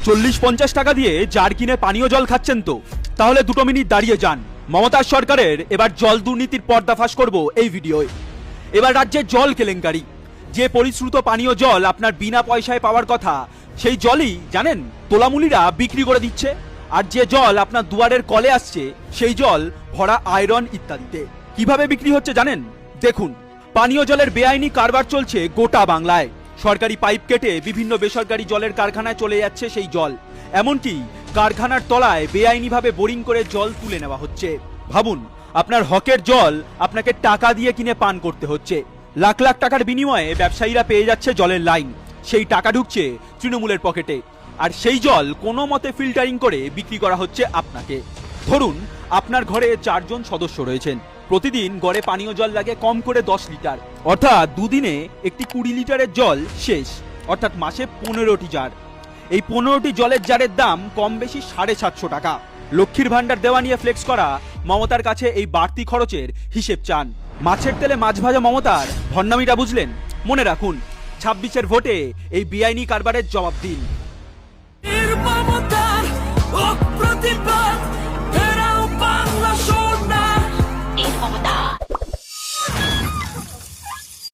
40-50 টাকা দিয়ে জার কিনে পানীয় জল খাচ্ছেন তো? তাহলে 2 মিনিট দাঁড়িয়ে যান। মমতার সরকারের এবার জল দুর্নীতির পর্দাফাশ করব এই ভিডিওয়। এবার রাজ্যের জল কেলেঙ্কারি। যে পরিশ্রুত পানীয় জল আপনার বিনা পয়সায় পাওয়ার কথা, সেই জলই জানেন তোলামুলিরা বিক্রি করে দিচ্ছে। আর যে জল আপনার দুয়ারের কলে আসছে, সেই জল ভরা আয়রন ইত্যাদিতে। কিভাবে বিক্রি হচ্ছে জানেন? দেখুন, পানীয় জলের বেআইনি কারবার চলছে গোটা বাংলায়। সরকারি পাইপ কেটে বিভিন্ন বেসরকারি জলের কারখানায় চলে যাচ্ছে সেই জল। এমনকি কারখানার তলায় বেআইনিভাবে বোরিং করে জল তুলে নেওয়া হচ্ছে। ভাবুন, আপনার হকের জল আপনাকে টাকা দিয়ে কিনে পান করতে হচ্ছে। লাখ লাখ টাকার বিনিময়ে ব্যবসায়ীরা পেয়ে যাচ্ছে জলের লাইন। সেই টাকা ঢুকছে তৃণমূলের পকেটে। আর সেই জল কোনো মতে ফিল্টারিং করে বিক্রি করা হচ্ছে আপনাকে। ধরুন, আপনার ঘরে 4 জন সদস্য রয়েছেন। প্রতিদিন গড়ে পানীয় জল লাগে কম করে 10 লিটার। অর্থাৎ দুদিনে একটি 20 লিটারের জল শেষ। অর্থাৎ মাসে 15টি জার। এই 15টি জলের জারের দাম কম বেশি 750 টাকা। লক্ষ্মীর ভান্ডার দেওয়া নিয়ে ফ্লেক্স করা মমতার কাছে এই বাড়তি খরচের হিসেব চান। মাছের তেলে মাছ ভাজা মমতার ভণ্ডামিটা বুঝলেন? মনে রাখুন, 26-এর ভোটে এই বেআইনি কারবারের জবাব দিন। মমতার প্রতিবাদ